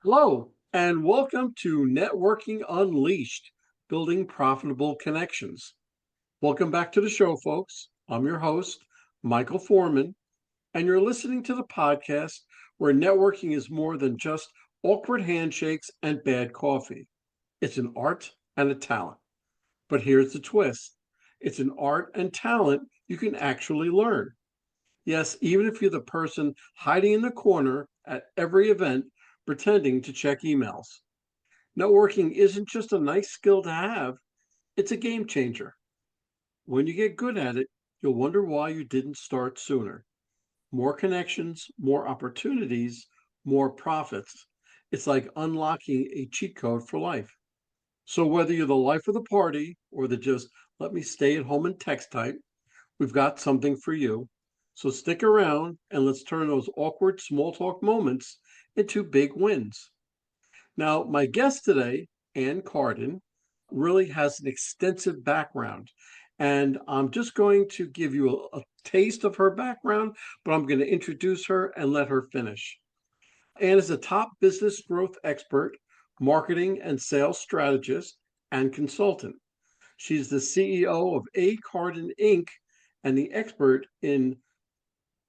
Hello, and welcome to Networking Unleashed, Building Profitable Connections. Welcome back to the show, folks. I'm your host, Michael Forman, and you're listening to the podcast where networking is more than just awkward handshakes and bad coffee. It's an art and a talent. But here's the twist. It's an art and talent you can actually learn. Yes, even if you're the person hiding in the corner at every event pretending to check emails. Networking isn't just a nice skill to have, it's a game changer. When you get good at it, you'll wonder why you didn't start sooner. More connections, more opportunities, more profits. It's like unlocking a cheat code for life. So, whether you're the life of the party or the just let me stay at home and text type, we've got something for you. So, stick around and let's turn those awkward small talk moments into big wins. Now, my guest today, Ann Carden, really has an extensive background. And I'm just going to give you a taste of her background, but I'm going to introduce her and let her finish. Ann is a top business growth expert, marketing and sales strategist, and consultant. She's the CEO of Carden Inc. and the expert in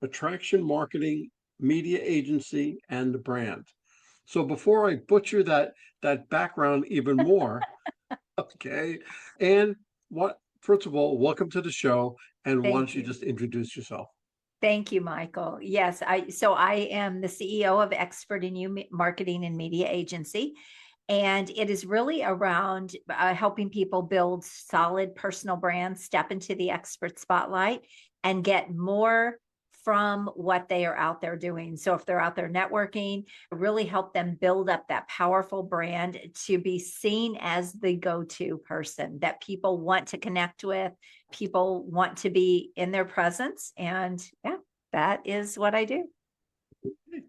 attraction marketing, media agency, and brand. So before I butcher that background even more, okay, and what first of all, welcome to the show, and why Thank don't you you. just introduce yourself? Thank you, Michael. Yes, I am the CEO of Expert in You Marketing and Media Agency, and it is really around helping people build solid personal brands, step into the expert spotlight, and get more from what they are out there doing. So if they're out there networking, really help them build up that powerful brand to be seen as the go-to person that people want to connect with, people want to be in their presence. And yeah, that is what I do.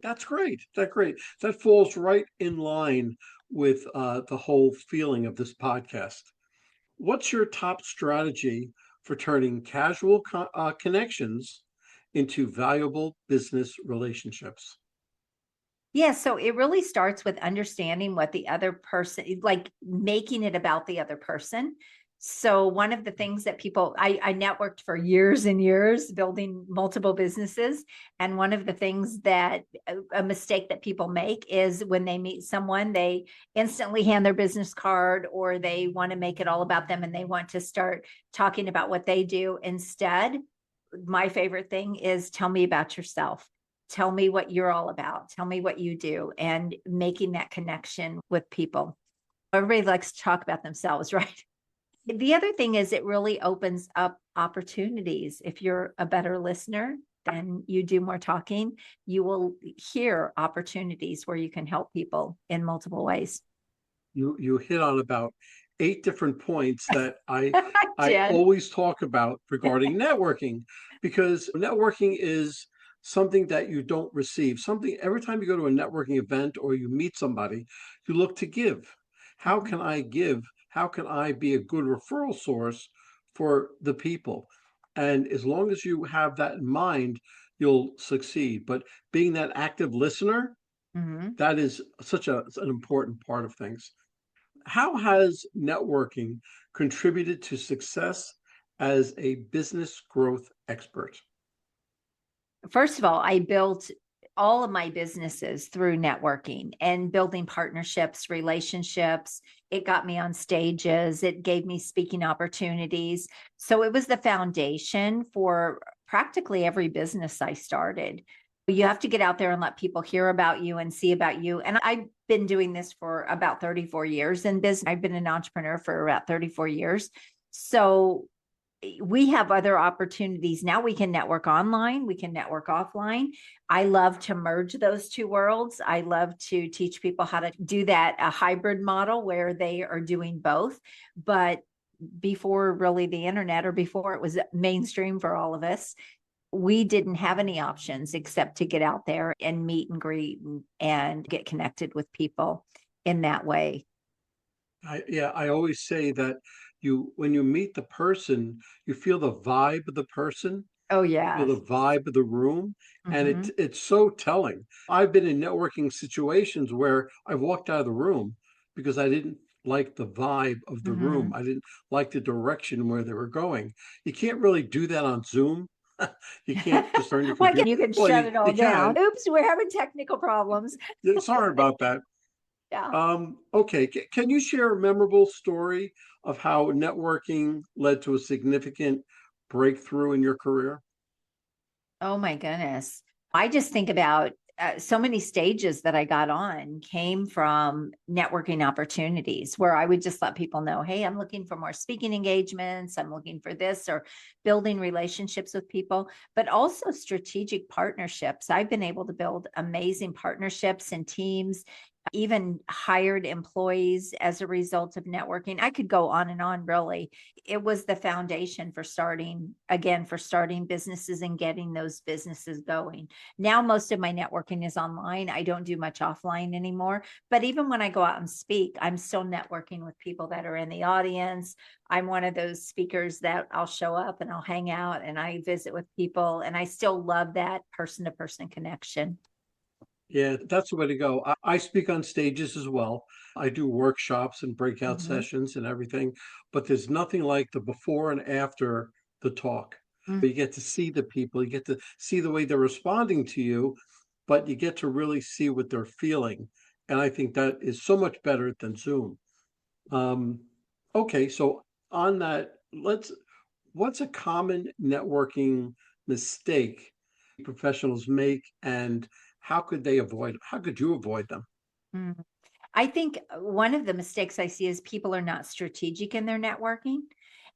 That's great. That's great. That falls right in line with the whole feeling of this podcast. What's your top strategy for turning casual connections into valuable business relationships? Yeah, so it really starts with understanding what the other person, like making it about the other person. So one of the things that I networked for years and years, building multiple businesses. And one of the things that a mistake that people make is when they meet someone, they instantly hand their business card or they want to make it all about them and they want to start talking about what they do. Instead, my favorite thing is tell me about yourself. Tell me what you're all about. Tell me what you do, and making that connection with people. Everybody likes to talk about themselves, right? The other thing is it really opens up opportunities. If you're a better listener, then you do more talking, you will hear opportunities where you can help people in multiple ways. You hit on about eight different points that I Jen. always talk about regarding networking, because networking is something that you don't receive. Something every time you go to a networking event or you meet somebody, you look to give. How can I give? How can I be a good referral source for the people? And as long as you have that in mind, you'll succeed. But being that active listener, Mhm. that is such an important part of things. How has networking contributed to success as a business growth expert? First of all, I built all of my businesses through networking and building partnerships, relationships. It got me on stages, it gave me speaking opportunities. So it was the foundation for practically every business I started. You have to get out there and let people hear about you and see about you. And I've been doing this for about 34 years in business. I've been an entrepreneur for about 34 years. So we have other opportunities now. We can network online, we can network offline. I love to merge those two worlds. I love to teach people how to do that, a hybrid model where they are doing both. But before really the internet, or before it was mainstream for all of us, we didn't have any options except to get out there and meet and greet and get connected with people in that way. I always say that when you meet the person, you feel the vibe of the person, Oh, The yes. vibe of the room, and Hmm. it's so telling. I've been in networking situations where I've walked out of the room because I didn't like the vibe of the room. Hmm. I didn't like the direction where they were going. You can't really do that on Zoom. You can't just turn your Well, computer. you can Well, shut it you all can. down. Oops, we're having technical problems. Yeah, sorry about that. Yeah. Okay, can you share a memorable story of how networking led to a significant breakthrough in your career? Oh my goodness. I just think about so many stages that I got on came from networking opportunities where I would just let people know, hey, I'm looking for more speaking engagements. I'm looking for this, or building relationships with people, but also strategic partnerships. I've been able to build amazing partnerships and teams, even hired employees as a result of networking. I could go on and on, really. It was the foundation for starting businesses and getting those businesses going. Now most of my networking is online. I don't do much offline anymore, but even when I go out and speak, I'm still networking with people that are in the audience. I'm one of those speakers that I'll show up and I'll hang out and I visit with people, and I still love that person to person connection. Yeah, that's the way to go. I speak on stages as well. I do workshops and breakout Mhm. sessions and everything, but there's nothing like the before and after the talk. Mhm. You get to see the people, you get to see the way they're responding to you, but you get to really see what they're feeling. And I think that is so much better than Zoom. Um, okay, so on that, what's a common networking mistake professionals make, and how could you avoid them? Mm. I think one of the mistakes I see is people are not strategic in their networking.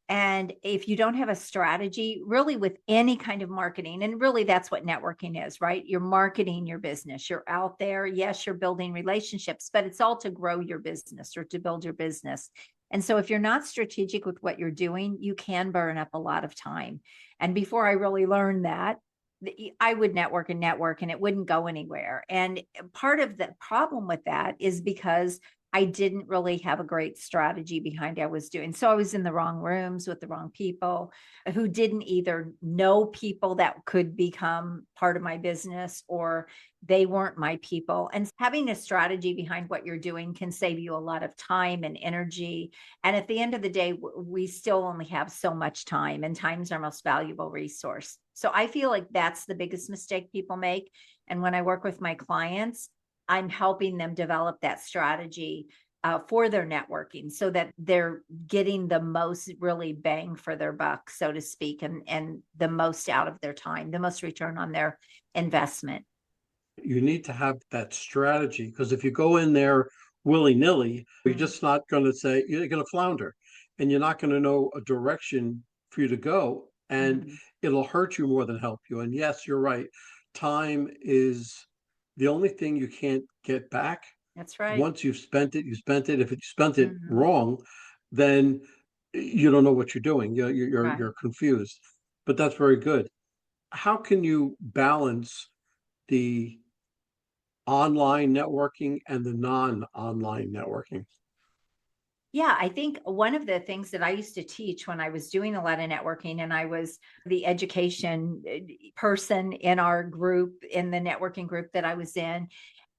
And if you don't have a strategy, really with any kind of marketing, and really that's what networking is, right? You're marketing your business. You're out there. Yes, you're building relationships, but it's all to grow your business or to build your business. And so if you're not strategic with what you're doing, you can burn up a lot of time. And before I really learned that, I would network and it wouldn't go anywhere. And part of the problem with that is because I didn't really have a great strategy behind what I was doing. So I was in the wrong rooms with the wrong people who didn't either know people that could become part of my business, or they weren't my people. And having a strategy behind what you're doing can save you a lot of time and energy. And at the end of the day, we still only have so much time, and time's our most valuable resource. So I feel like that's the biggest mistake people make. And when I work with my clients, I'm helping them develop that strategy for their networking so that they're getting the most really bang for their buck, so to speak, and the most out of their time, the most return on their investment. You need to have that strategy, because if you go in there willy-nilly, you're Mm. just not going to say, you're going to flounder, and you're not going to know a direction for you to go, and Mhm. it'll hurt you more than help you. And yes, you're right. Time is the only thing you can't get back. That's right. Once you've spent it, you spent it. If you spent it Mhm. wrong, then you don't know what you're doing. Right. You're confused. But that's very good. How can you balance the online networking and the non-online networking? Yeah, I think one of the things that I used to teach when I was doing a lot of networking, and I was the education person in our group, in the networking group that I was in,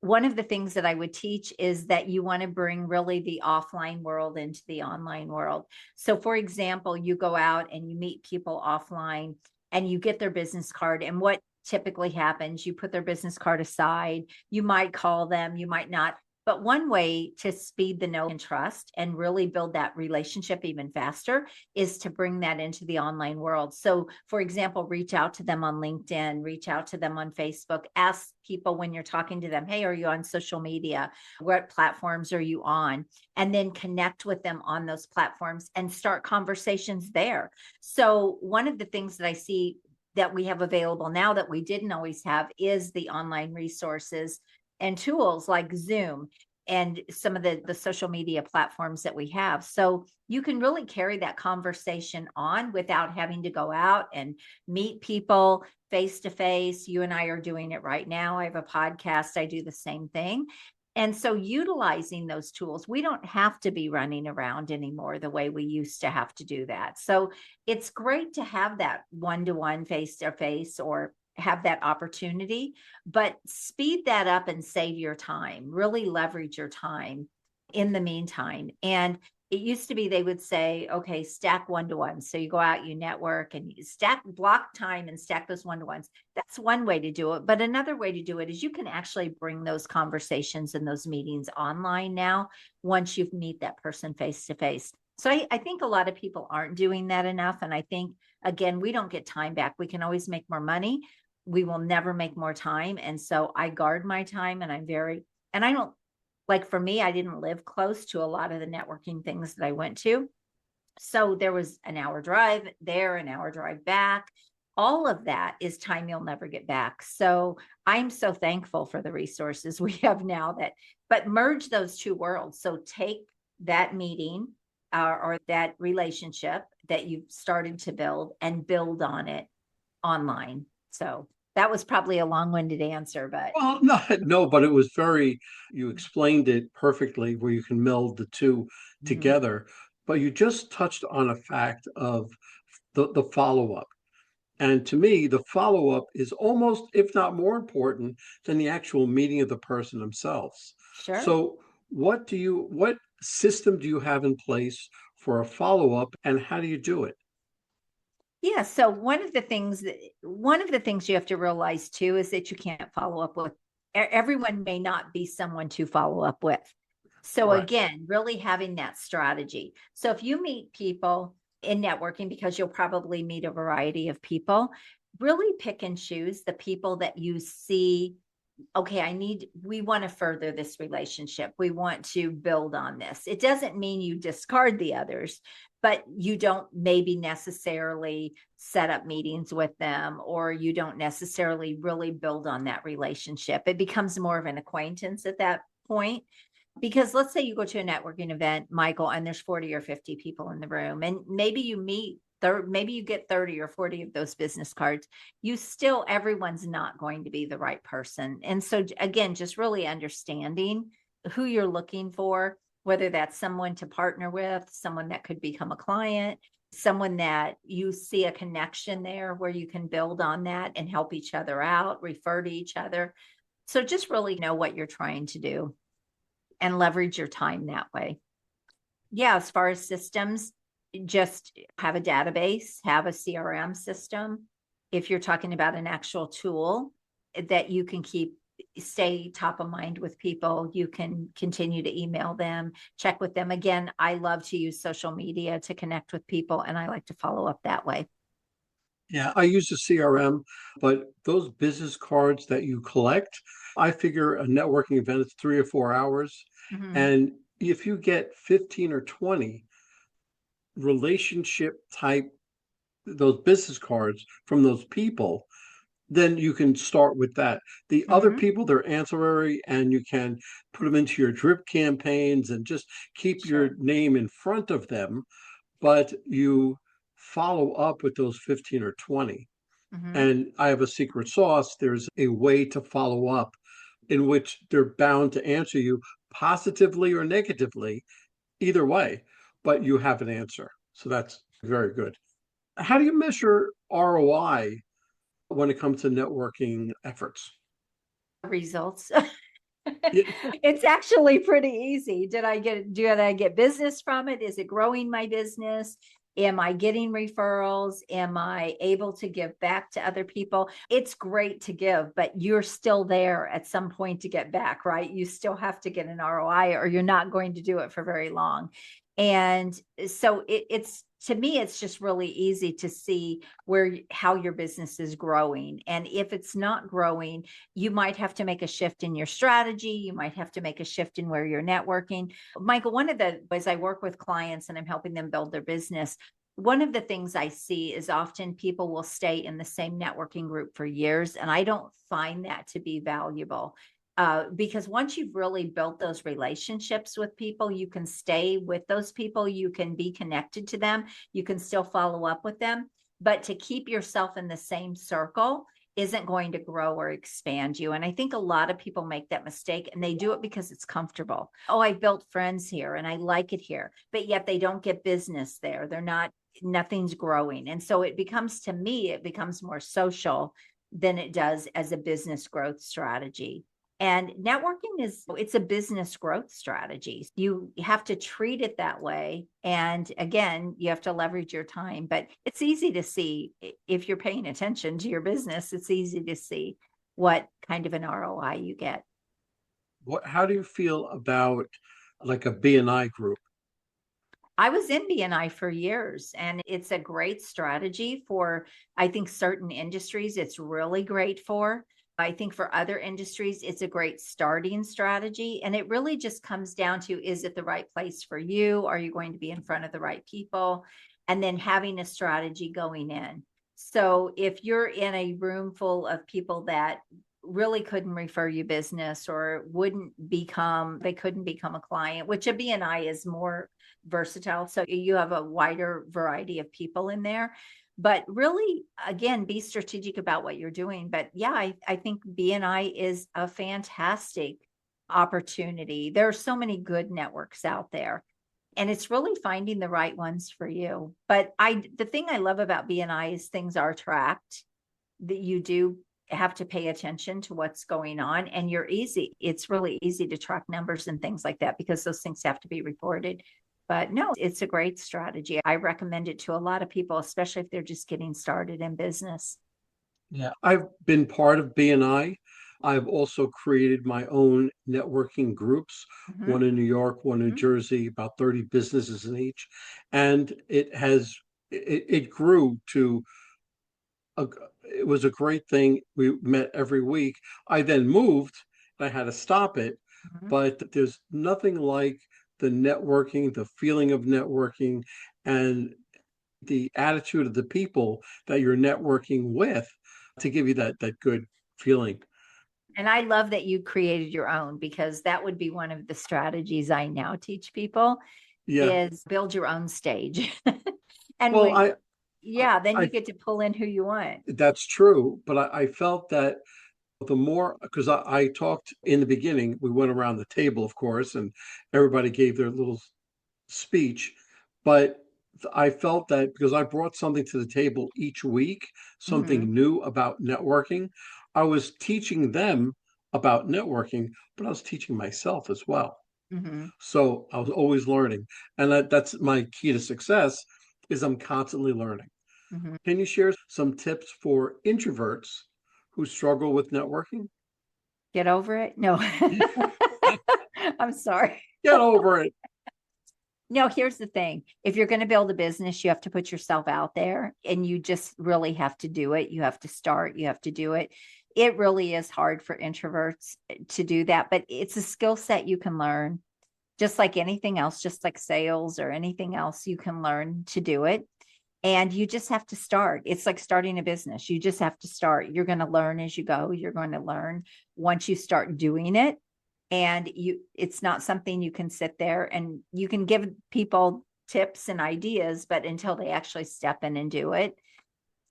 one of the things that I would teach is that you want to bring really the offline world into the online world. So, for example, you go out and you meet people offline and you get their business card. And what typically happens, you put their business card aside, you might call them, you might not. But one way to speed the know and trust and really build that relationship even faster is to bring that into the online world. So, for example, reach out to them on LinkedIn, reach out to them on Facebook, ask people when you're talking to them, hey, are you on social media? What platforms are you on? And then connect with them on those platforms and start conversations there. So, one of the things that I see that we have available now that we didn't always have is the online resources and tools like Zoom and some of the social media platforms that we have. So you can really carry that conversation on without having to go out and meet people face to face. You and I are doing it right now. I have a podcast, I do the same thing. And so utilizing those tools, we don't have to be running around anymore the way we used to have to do that. So it's great to have that one-to-one, face-to-face, or have that opportunity, but speed that up and save your time, really leverage your time in the meantime. And it used to be they would say, okay, stack one-to-one. So you go out, you network, and you stack, block time and stack those one-to-ones. That's one way to do it. But another way to do it is you can actually bring those conversations and those meetings online now once you meet that person face to face. So I think a lot of people aren't doing that enough. And I think, again, we don't get time back. We can always make more money. We will never make more time. And so I guard my time, and I don't, like, for me, I didn't live close to a lot of the networking things that I went to. So there was an hour drive there, an hour drive back. All of that is time you'll never get back. So I'm so thankful for the resources we have now, but merge those two worlds. So take that meeting or that relationship that you've started to build and build on it online. So that was probably a long-winded answer, but Well, no, but it was you explained it perfectly where you can meld the two mhm, together. But you just touched on a fact of the follow-up. And to me, the follow-up is almost, if not more important than the actual meeting of the person themselves. sure. So what system do you have in place for a follow-up, and how do you do it? Yeah. So one of the things you have to realize too is that you can't follow up with everyone may not be someone to follow up with. So Correct. again, really having that strategy. So if you meet people in networking, because you'll probably meet a variety of people, really pick and choose the people that you see, okay, we want to further this relationship. We want to build on this. It doesn't mean you discard the others, but you don't maybe necessarily set up meetings with them, or you don't necessarily really build on that relationship. It becomes more of an acquaintance at that point. Because let's say you go to a networking event, Michael, and there's 40 or 50 people in the room, and maybe you meet maybe you get 30 or 40 of those business cards. Everyone's not going to be the right person. And so again, just really understanding who you're looking for, whether that's someone to partner with, someone that could become a client, someone that you see a connection there where you can build on that and help each other out, refer to each other. So just really know what you're trying to do and leverage your time that way. Yeah, as far as systems, just have a database, have a CRM system. If you're talking about an actual tool that you can stay top of mind with people, you can continue to email them, check with them. Again, I love to use social media to connect with people, and I like to follow up that way. Yeah, I use a CRM, but those business cards that you collect, I figure a networking event is 3 or 4 hours. Mhm. And if you get 15 or 20 relationship type, those business cards from those people, then you can start with that. The other Mhm. people, they're ancillary, and you can put them into your drip campaigns and just keep your Sure. name in front of them, but you follow up with those 15 or 20. Mhm. And I have a secret sauce. There's a way to follow up in which they're bound to answer you positively or negatively, either way, but you have an answer. So that's very good. How do you measure ROI when it comes to networking efforts? Results. Yeah, It's actually pretty easy. Did I get business from it? Is it growing my business? Am I getting referrals? Am I able to give back to other people? It's great to give, but you're still there at some point to get back, right? You still have to get an ROI, or you're not going to do it for very long. And so it's to me, it's just really easy to see how your business is growing. And if it's not growing, you might have to make a shift in your strategy. You might have to make a shift in where you're networking. Michael, as I work with clients and I'm helping them build their business, one of the things I see is often people will stay in the same networking group for years. And I don't find that to be valuable. Because once you've really built those relationships with people, you can stay with those people, you can be connected to them, you can still follow up with them. But to keep yourself in the same circle isn't going to grow or expand you. And I think a lot of people make that mistake, and they do it because it's comfortable. Oh, I built friends here and I like it here, but yet they don't get business there. They're not, nothing's growing. And so it becomes, to me, it becomes more social than it does as a business growth strategy. And networking it's a business growth strategy. You have to treat it that way. And again, you have to leverage your time, but it's easy to see if you're paying attention to your business, it's easy to see what kind of an ROI you get. How do you feel about like a BNI group? I was in BNI for years, and it's a great strategy for, I think, certain industries. It's really great for. I think for other industries, it's a great starting strategy. And it really just comes down to, is it the right place for you? Are you going to be in front of the right people? And then having a strategy going in. So if you're in a room full of people that really couldn't refer you business or they couldn't become a client, which a BNI is more versatile. So you have a wider variety of people in there. But really, again, be strategic about what you're doing. But yeah, I think BNI is a fantastic opportunity. There are so many good networks out there. And it's really finding the right ones for you. But the thing I love about BNI is things are tracked, that you do have to pay attention to what's going on, and it's really easy to track numbers and things like that because those things have to be reported. But no, it's a great strategy. I recommend it to a lot of people, especially if they're just getting started in business. Yeah, I've been part of BNI. I've also created my own networking groups, Mm-hmm. one in New York, one in New Mm-hmm. Jersey, about 30 businesses in each. And it grew to a, it was a great thing. We met every week. I then moved and I had to stop it, Mm-hmm. but there's nothing like the networking, the feeling of networking, and the attitude of the people that you're networking with to give you that good feeling. And I love that you created your own, because that would be one of the strategies I now teach people Yeah. is build your own stage. And Well, when, yeah, then you I get to pull in who you want. that's true, but I felt that the more, because I talked in the beginning, we went around the table, of course, and everybody gave their little speech, but I felt that because I brought something to the table each week, Mm-hmm. something new about networking, I was teaching them about networking, but I was teaching myself as well. Mm-hmm. So I was always learning, and that's my key to success is I'm constantly learning. Mm-hmm. Can you share some tips for introverts who struggle with networking? Get over it. No, I'm sorry. Get over it. No, here's the thing. If you're going to build a business, you have to put yourself out there, and you just really have to do it. You have to start, you have to do it. It really is hard for introverts to do that, but it's a skill set you can learn, just like anything else, just like sales or anything else, you can learn to do it. And you just have to start. It's like starting a business. You just have to start. You're going to learn as you go. You're going to learn once you start doing it. And it's not something you can sit there, and you can give people tips and ideas, but until they actually step in and do it,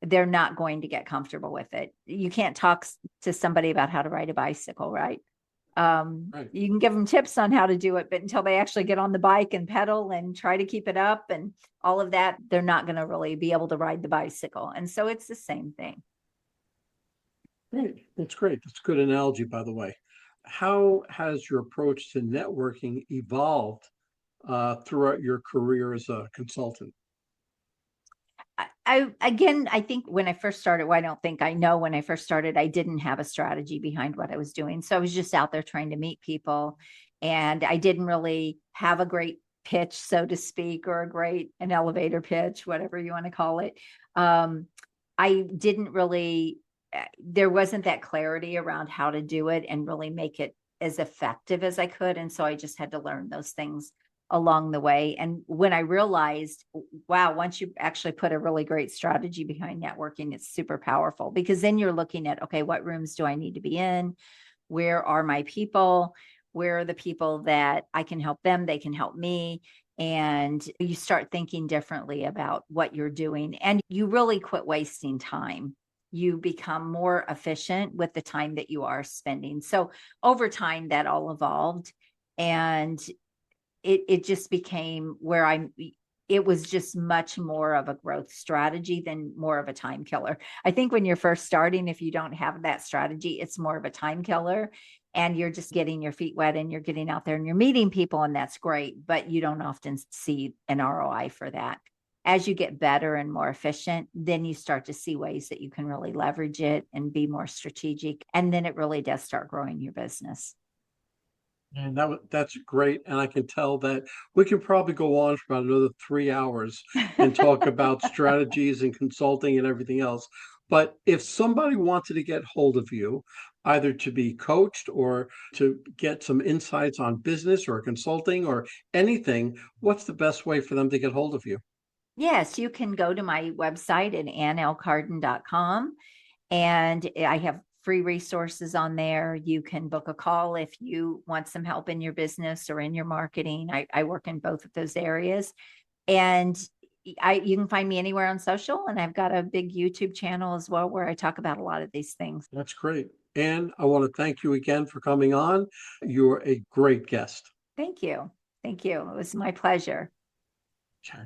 they're not going to get comfortable with it. You can't talk to somebody about how to ride a bicycle, right? Right. You can give them tips on how to do it, but until they actually get on the bike and pedal and try to keep it up and all of that, they're not going to really be able to ride the bicycle. And so it's the same thing. Great. That's great. That's a good analogy, by the way. How has your approach to networking evolved throughout your career as a consultant? I think when I first started, well, I don't think I know when I first started, I didn't have a strategy behind what I was doing. So I was just out there trying to meet people, and I didn't really have a great pitch, so to speak, or an elevator pitch, whatever you want to call it. I didn't really, there wasn't that clarity around how to do it and really make it as effective as I could. And so I just had to learn those things along the way. And when I realized, wow, once you actually put a really great strategy behind networking, it's super powerful, because then you're looking at, okay, what rooms do I need to be in? Where are my people? Where are the people that I can help them? They can help me. And you start thinking differently about what you're doing, and you really quit wasting time. you become more efficient with the time that you are spending. So over time, that all evolved. And it just became where it was just much more of a growth strategy than more of a time killer. I think when you're first starting, if you don't have that strategy, it's more of a time killer and you're just getting your feet wet and you're getting out there and you're meeting people, and that's great, but you don't often see an ROI for that. As you get better and more efficient, then you start to see ways that you can really leverage it and be more strategic. And then it really does start growing your business. And that's great. And I can tell that we can probably go on for about another 3 hours and talk about strategies and consulting and everything else. But if somebody wanted to get hold of you, either to be coached or to get some insights on business or consulting or anything, what's the best way for them to get hold of you? Yes, you can go to my website at annlcarden.com, and I have free resources on there. You can book a call if you want some help in your business or in your marketing. I work in both of those areas. And you can find me anywhere on social, and I've got a big YouTube channel as well where I talk about a lot of these things. That's great. And I want to thank you again for coming on. You're a great guest. Thank you. Thank you. It was my pleasure. Okay.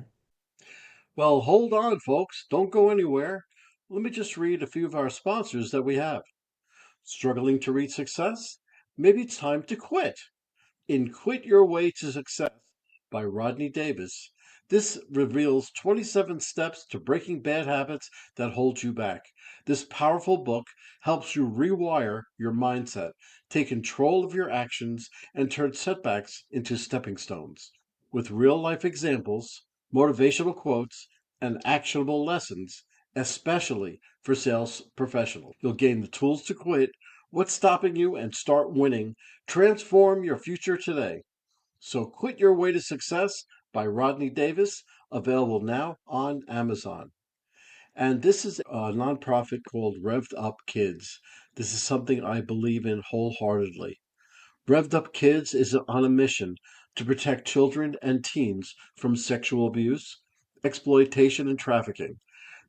Well, hold on, folks. Don't go anywhere. Let me just read a few of our sponsors that we have. Struggling to reach success? Maybe it's time to quit. In Quit Your Way to Success by Rodney Davis, this reveals 27 steps to breaking bad habits that hold you back. This powerful book helps you rewire your mindset, take control of your actions, and turn setbacks into stepping stones. With real life examples, motivational quotes, and actionable lessons, especially for sales professionals, you'll gain the tools to quit. What's stopping you and start winning? Transform your future today. So Quit Your Way to Success by Rodney Davis, available now on Amazon. And this is a nonprofit called Revved Up Kids. This is something I believe in wholeheartedly. Revved Up Kids is on a mission to protect children and teens from sexual abuse, exploitation, and trafficking.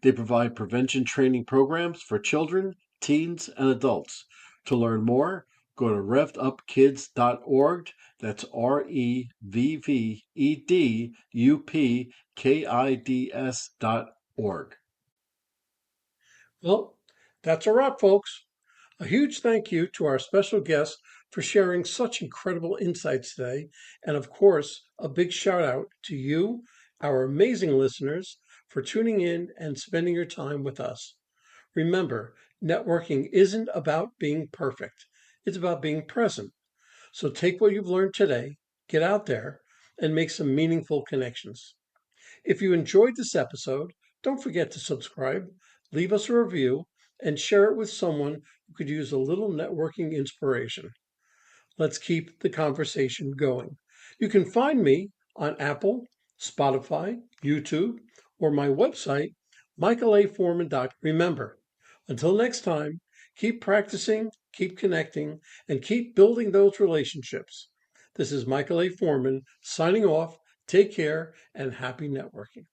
They provide prevention training programs for children, teens, and adults. To learn more, go to revvedupkids.org. That's REVVEDUPKIDS.org. Well, that's a wrap, folks. A huge thank you to our special guest for sharing such incredible insights today. And of course, a big shout out to you, our amazing listeners, for tuning in and spending your time with us. Remember, networking isn't about being perfect, it's about being present. So take what you've learned today, get out there, and make some meaningful connections. If you enjoyed this episode, don't forget to subscribe, leave us a review, and share it with someone who could use a little networking inspiration. Let's keep the conversation going. You can find me on Apple, Spotify, YouTube, or my website, michaelaforman.com. Remember, until next time, keep practicing, keep connecting, and keep building those relationships. This is Michael A. Forman signing off. Take care and happy networking.